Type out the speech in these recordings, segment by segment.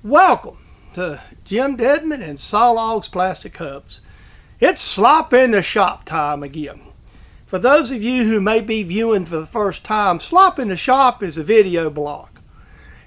Welcome to Jim Dedman and Sawlogs Plastic Hubs. It's Slop in the Shop time again. For those of you who may be viewing for the first time, Slop in the Shop is a video blog.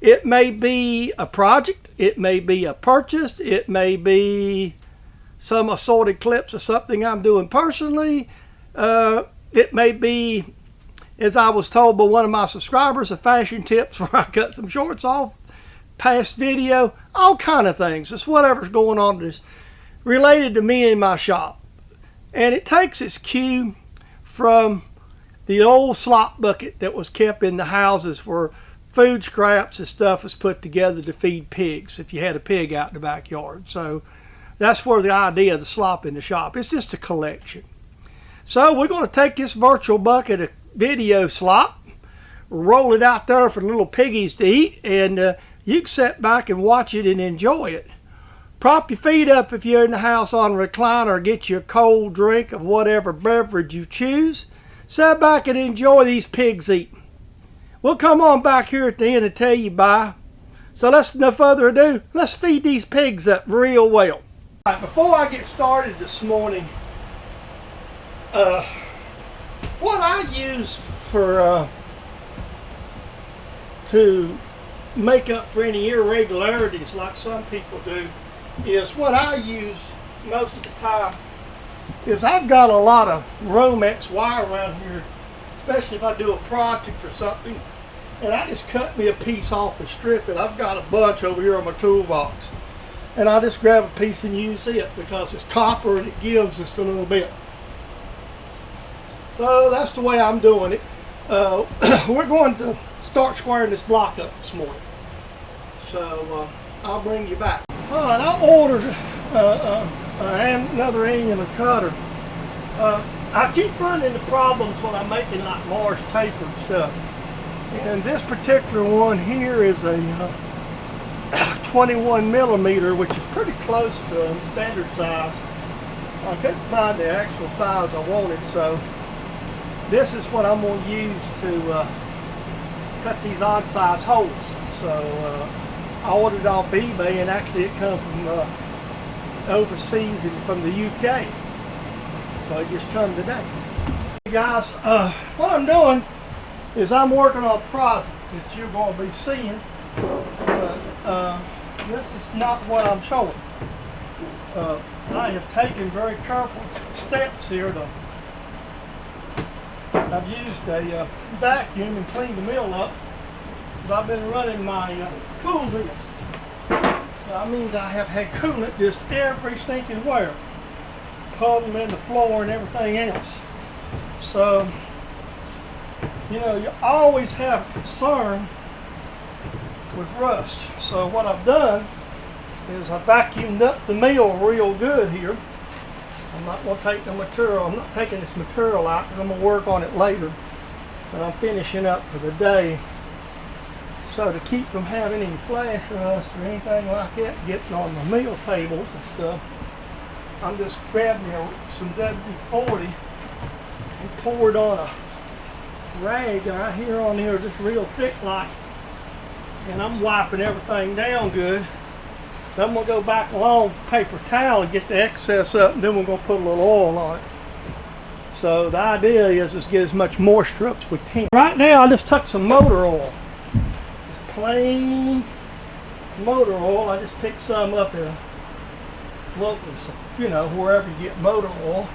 It may be a project, it may be a purchase, it may be some assorted clips of something I'm doing personally. It may be, as I was told by one of my subscribers, a fashion tips where I cut some shorts off, past video, all kind of things. It's whatever's going on that's related to me in my shop. And it takes its cue from the old slop bucket that was kept in the houses where food scraps and stuff was put together to feed pigs if you had a pig out in the backyard. So that's where the idea of the slop in the shop. It's just a collection. So we're going to take this virtual bucket of video slop, roll it out there for the little piggies to eat, and you can sit back and watch it and enjoy it. Prop your feet up if you're in the house on a recliner, get you a cold drink of whatever beverage you choose. Sit back and enjoy these pigs eating. We'll come on back here at the end and tell you bye. So let's, no further ado, let's feed these pigs up real well. All right, before I get started this morning, what I use for to make up for any irregularities like some people do is what I use most of the time is I've got a lot of Romex wire around here, especially if I do a project or something, and I just cut me a piece off and strip it. I've got a bunch over here on my toolbox, and I just grab a piece and use it because it's copper and it gives just a little bit. So that's the way I'm doing it. We're going to start squaring this block up this morning. So I'll bring you back. All right, I ordered another angular cutter. I keep running into problems when I'm making like Mars tapered stuff. And this particular one here is a 21 millimeter, which is pretty close to standard size. I couldn't find the actual size I wanted, so this is what I'm going to use to cut these odd size holes. So I ordered it off eBay, and actually it comes from overseas and from the UK. So it just come today. Hey guys, what I'm doing is I'm working on a project that you're going to be seeing. This is not what I'm showing. I have taken very careful steps here to I've used a vacuum and cleaned the mill up because I've been running my cool vest. So that means I have had coolant just every stinking where, puddling in the floor and everything else. So, you know, you always have concern with rust. So what I've done is I vacuumed up the mill real good here. I'm not going to take no material. I'm not taking this material out because I'm going to work on it later. But I'm finishing up for the day. So to keep from having any flash rust or anything like that getting on the meal tables and stuff, I'm just grabbing some WD-40 and pour it on a rag right here on here, just real thick like. And I'm wiping everything down good. Then I'm going to go back along with a paper towel and get the excess up, and then we're going to put a little oil on it. So the idea is just get as much moisture up as we can. Right now I just took some motor oil. Just plain motor oil. I just picked some up in a local, you know, wherever you get motor oil.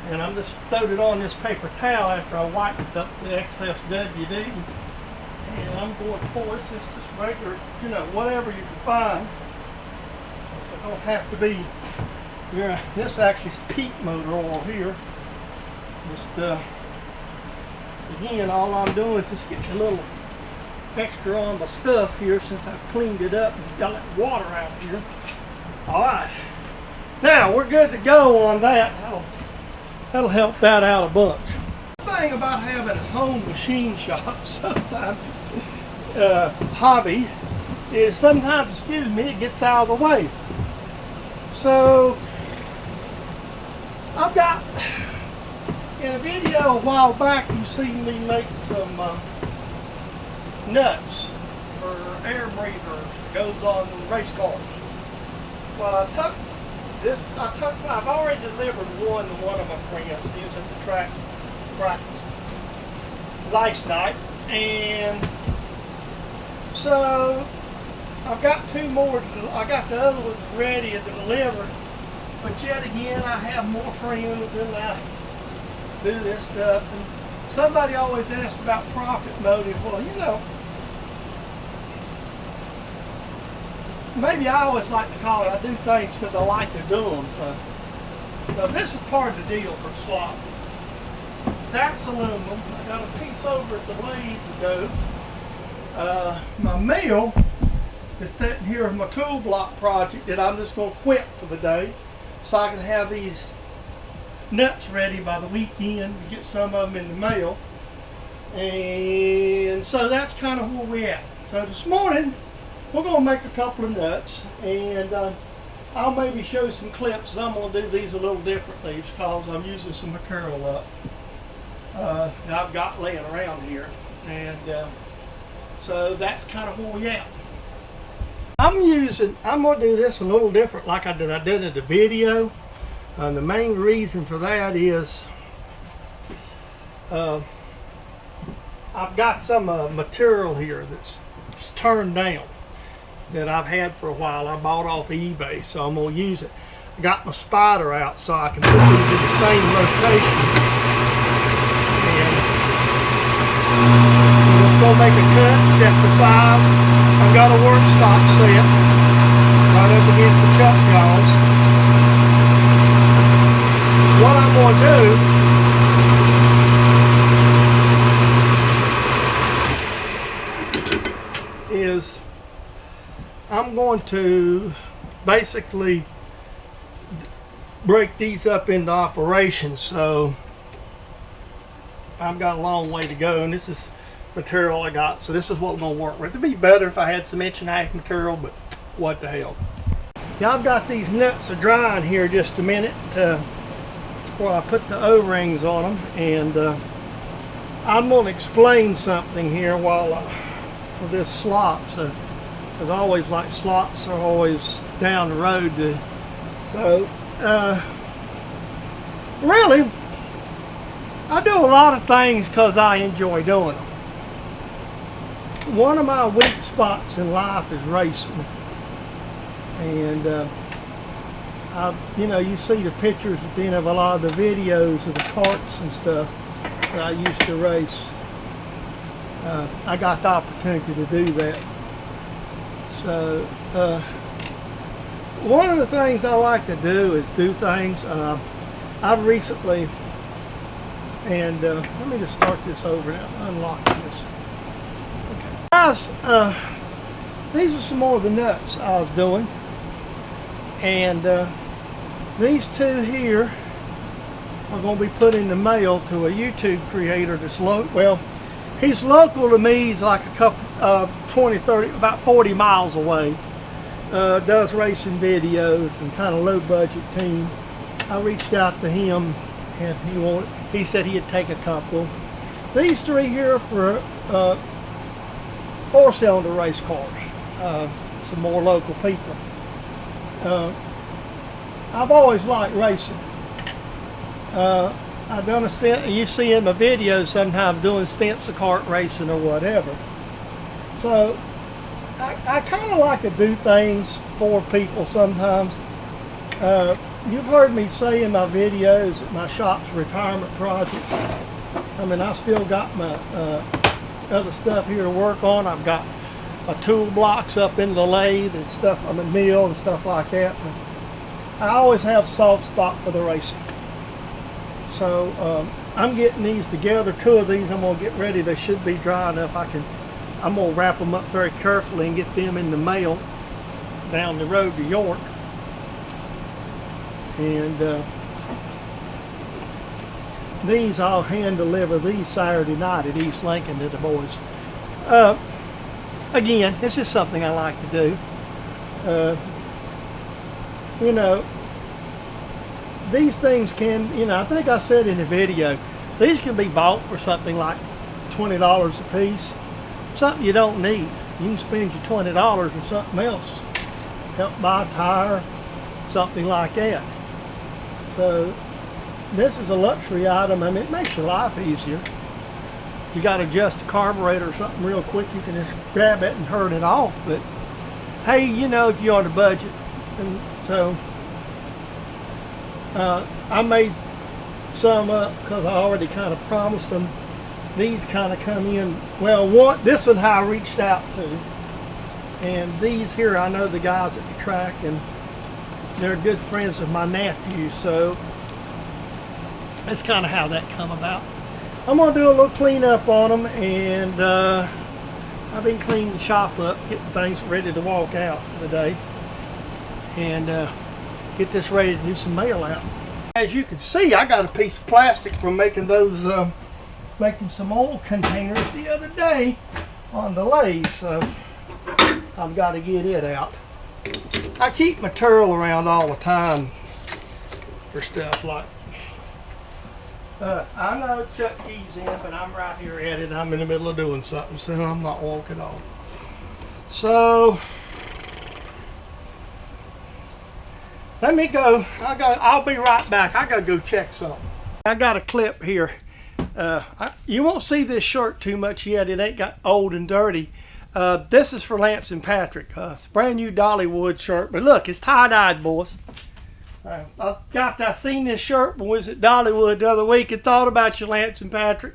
And I'm just throwed it on this paper towel after I wiped up the excess WD. And I'm going to pour it. It's just regular, you know, whatever you can find. It don't have to be, yeah, this actually is peat motor oil here. Just, again, all I'm doing is just getting a little extra on my stuff here since I've cleaned it up and got that water out here. All right, now we're good to go on that. That'll help that out a bunch. The thing about having a home machine shop sometimes, hobby, is sometimes, excuse me, it gets out of the way. So I've got, in a video a while back, you seen me make some nuts for air breathers that goes on race cars. Well, I've already delivered one to one of my friends. He was at the track practice last night, and so I've got two more. I got the other ones ready to deliver, but yet again, I have more friends and I do this stuff. And somebody always asks about profit motive. Well, you know, maybe I always like to call it, I do things because I like to do them. So this is part of the deal for Slop. That's aluminum. I got a piece over at the lathe to go. My mill is sitting here with my tool block project that I'm just going to quit for the day, so I can have these nuts ready by the weekend to get some of them in the mail. And so that's kind of where we're at. So this morning we're going to make a couple of nuts, and I'll maybe show some clips. I'm going to do these a little differently because I'm using some material up that I've got laying around here, and so that's kind of where we're at. I'm going to do this a little different like I did in the video. And the main reason for that is I've got some material here that's turned down that I've had for a while. I bought off of eBay, so I'm going to use it. I got my spider out so I can put these in the same rotation. And I'm just going to make a cut, check the size. I've got a work stop set right up against the chuck jaws. What I'm going to do is I'm going to basically break these up into operations. So I've got a long way to go, and this is material I got, so this is what we're going to work with. It'd be better if I had some 1.5-inch material, but what the hell. Yeah, I've got these nuts are drying here just a minute where I put the O-rings on them, and I'm going to explain something here while for this slop. So as always, like slops are always down the road so really I do a lot of things because I enjoy doing them. One of my weak spots in life is racing, and you know, you see the pictures at the end of a lot of the videos of the karts and stuff that I used to race. I got the opportunity to do that. So one of the things I like to do is do things. I've recently, and let me just start this over now, unlock this. Okay. Guys, these are some more of the nuts I was doing, and these two here are going to be put in the mail to a YouTube creator that's local. Well, he's local to me. He's like a couple 20, 30, about 40 miles away. Does racing videos and kind of low budget team. I reached out to him, and he said he'd take a couple. These three here are for 4-cylinder race cars. Some more local people. I've always liked racing. I've done a stint, you see in my videos sometimes doing stints of kart racing or whatever. So I kind of like to do things for people sometimes. You've heard me say in my videos that my shop's retirement project. I mean, I still got my other stuff here to work on. I've got my tool blocks up in the lathe and stuff on the mill and stuff like that. But I always have a soft spot for the racing. So I'm getting these together. 2 of these I'm going to get ready. They should be dry enough. I'm going to wrap them up very carefully and get them in the mail down the road to York. And these I'll hand deliver these Saturday night at East Lincoln to the boys. Again, it's just something I like to do. You know, these things can, you know, I think I said in the video, these can be bought for something like $20 a piece. Something you don't need. You can spend your $20 on something else. Help buy a tire, something like that. So this is a luxury item, and it makes your life easier. If you got to adjust the carburetor or something real quick, you can just grab it and turn it off. But hey, you know, if you're on a budget. And so I made some up because I already kind of promised them. These kind of come in, well, this one I reached out to, and these here I know the guys at the track, and they're good friends of my nephew, so that's kind of how that come about. I'm gonna do a little cleanup on them, and I've been cleaning the shop up, getting things ready to walk out for the day, and get this ready to do some mail out. As you can see, I got a piece of plastic from making those making some oil containers the other day on the lathe, so I've got to get it out. I keep material around all the time for stuff like I know Chuck Key's in, but I'm right here at it. I'm in the middle of doing something, so I'm not walking off. So let me go. I'll be right back. I gotta go check something. I got a clip here. You won't see this shirt too much yet. It ain't got old and dirty. This is for Lance and Patrick. It's a brand new Dollywood shirt. But look, it's tie-dyed, boys. I seen this shirt when we was at Dollywood the other week and thought about you, Lance and Patrick.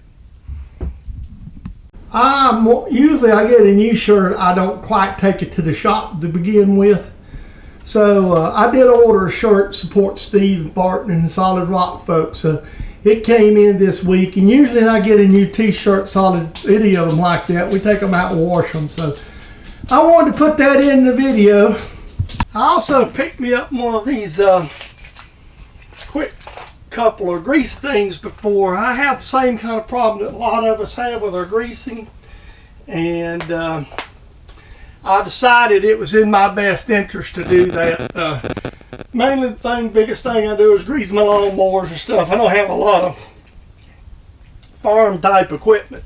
Usually I get a new shirt. I don't quite take it to the shop to begin with. So I did order a shirt, support Steve Barton and the Solid Rock folks. So it came in this week, and usually I get a new t-shirt, solid, any of them like that. We take them out and wash them. So I wanted to put that in the video. I also picked me up one of these quick couple of grease things before. I have the same kind of problem that a lot of us have with our greasing, and I decided it was in my best interest to do that. Mainly the biggest thing I do is grease my lawnmowers and stuff. I don't have a lot of farm type equipment,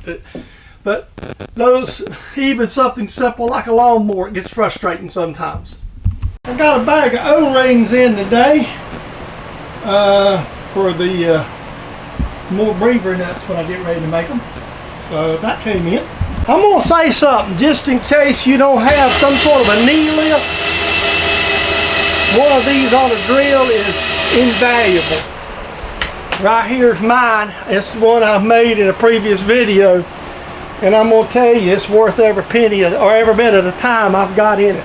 but those, even something simple like a lawnmower, it gets frustrating sometimes. I got a bag of O-rings in today for the more breather nuts when I get ready to make them. So that came in. I'm going to say something just in case you don't have some sort of a knee lift. One of these on a drill is invaluable. Right here's mine. It's the one I made in a previous video, and I'm going to tell you it's worth every penny or every bit of the time I've got in it.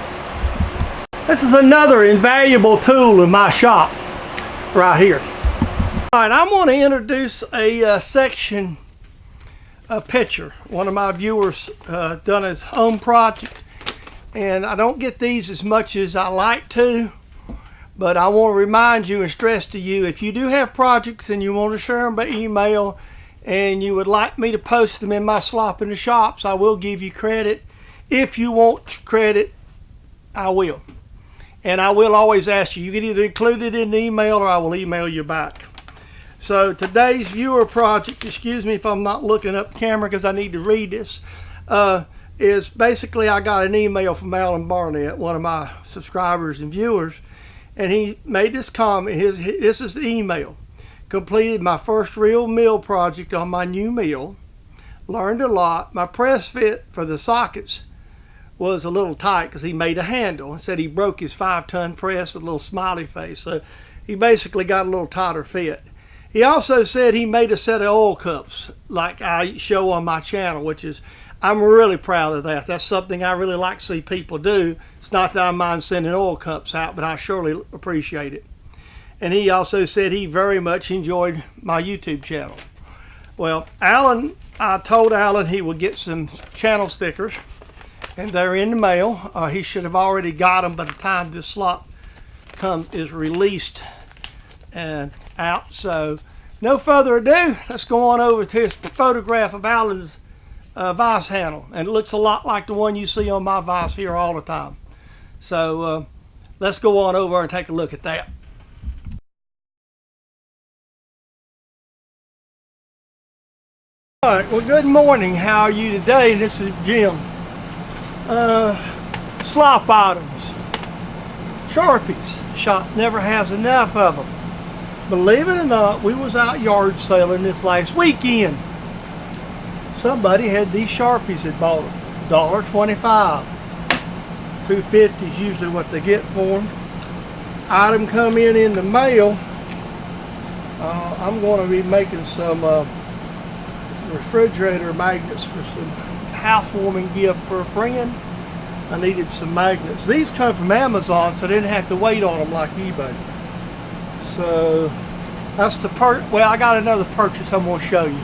This is another invaluable tool in my shop right here. All right, I'm going to introduce a section, a picture. One of my viewers done his home project, and I don't get these as much as I like to, but I want to remind you and stress to you, if you do have projects and you want to share them by email and you would like me to post them in my Slop in the Shops, I will give you credit. If you want credit, I will. And I will always ask you, you can either include it in the email or I will email you back. So today's viewer project, excuse me if I'm not looking up the camera because I need to read this, is basically I got an email from Alan Barnett, one of my subscribers and viewers, and he made this comment. This is the email. Completed my first real mill project on my new mill. Learned a lot. My press fit for the sockets was a little tight because he made a handle and said he broke his 5-ton press with a little smiley face. So he basically got a little tighter fit. He also said he made a set of oil cups like I show on my channel, which is, I'm really proud of that. That's something I really like to see people do. It's not that I mind sending oil cups out, but I surely appreciate it. And he also said he very much enjoyed my YouTube channel. Well, Alan, I told Alan he would get some channel stickers, and they're in the mail. He should have already got them by the time this slot is released and out. So no further ado, let's go on over to his photograph of Alan's vise handle, and it looks a lot like the one you see on my vise here all the time. So let's go on over and take a look at that. All right, well, good morning. How are you today? This is Jim. Slop items, Sharpies. Shop never has enough of them. Believe it or not, we was out yard selling this last weekend. Somebody had these Sharpies that bought them. $1.25. $2.50 is usually what they get for them. Item come in the mail. I'm going to be making some refrigerator magnets for some housewarming gift for a friend. I needed some magnets. These come from Amazon, so I didn't have to wait on them like eBay. So that's the well, I got another purchase I'm going to show you.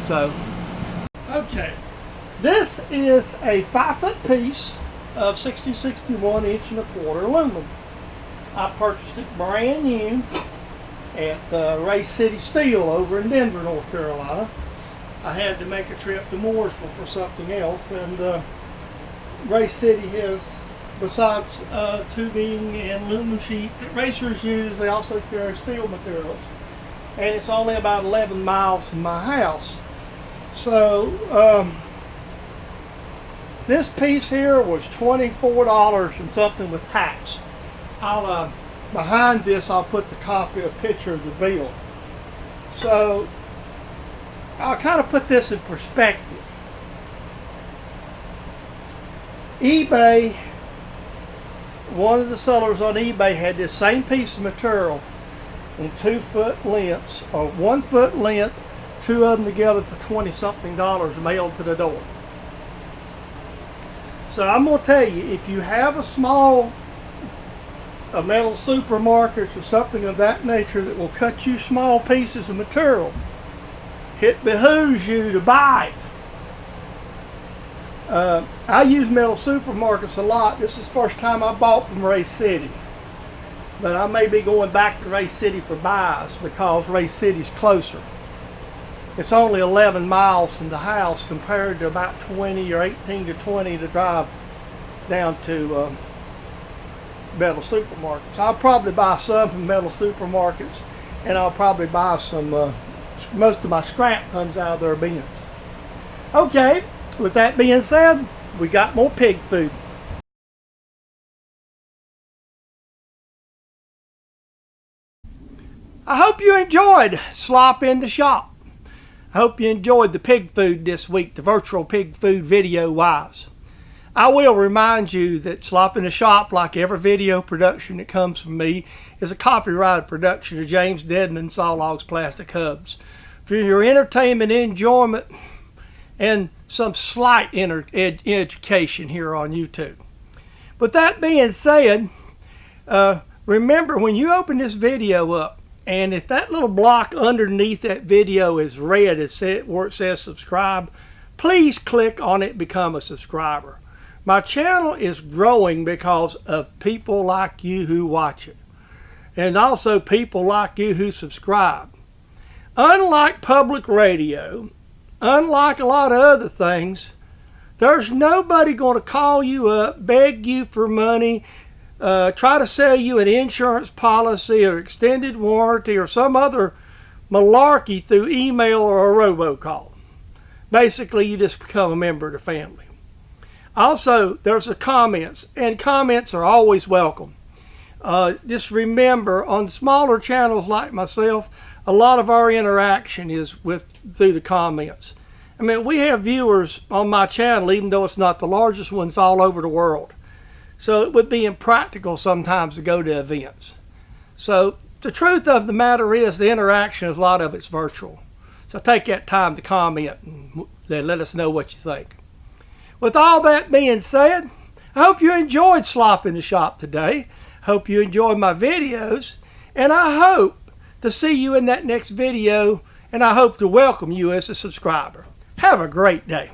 So, okay, this is a 5-foot piece of 60-61 inch and a quarter aluminum. I purchased it brand new at Ray City Steel over in Denver, North Carolina. I had to make a trip to Mooresville for something else, and Ray City has, besides tubing and aluminum sheet that racers use, they also carry steel materials. And it's only about 11 miles from my house. So this piece here was $24 and something with tax. I'll behind this I'll put the copy, a picture of the bill. So I'll kind of put this in perspective. eBay, one of the sellers on eBay had this same piece of material in 2-foot lengths, or 1 foot length, two of them together for $20-something mailed to the door. So I'm going to tell you, if you have a metal supermarket or something of that nature that will cut you small pieces of material, it behooves you to buy it. I use metal supermarkets a lot. This is the first time I bought from Ray City. But I may be going back to Ray City for buys because Ray City's closer. It's only 11 miles from the house compared to about 20 or 18 to 20 to drive down to metal supermarkets. I'll probably buy some from metal supermarkets, and I'll probably buy some, most of my scrap comes out of their bins. Okay, with that being said, we got more pig food. I hope you enjoyed Slop in the Shop. I hope you enjoyed the pig food this week, the virtual pig food video wise. I will remind you that Slop in the Shop, like every video production that comes from me, is a copyrighted production of James Deadman Sawlogs Plastic Hubs. For your entertainment, enjoyment, and some slight education here on YouTube. With that being said, remember when you open this video up, and if that little block underneath that video is red, where it says subscribe, please click on it, become a subscriber. My channel is growing because of people like you who watch it, and also people like you who subscribe. Unlike public radio, unlike a lot of other things, there's nobody going to call you up, beg you for money, try to sell you an insurance policy or extended warranty or some other malarkey through email or a robocall. Basically, you just become a member of the family. Also, there's the comments, and comments are always welcome. Just remember, on smaller channels like myself, a lot of our interaction is through the comments. I mean, we have viewers on my channel, even though it's not the largest ones, all over the world. So it would be impractical sometimes to go to events. So the truth of the matter is the interaction, a lot of it's virtual. So take that time to comment and let us know what you think. With all that being said, I hope you enjoyed Slop in the Shop today. Hope you enjoyed my videos, and I hope to see you in that next video, and I hope to welcome you as a subscriber. Have a great day.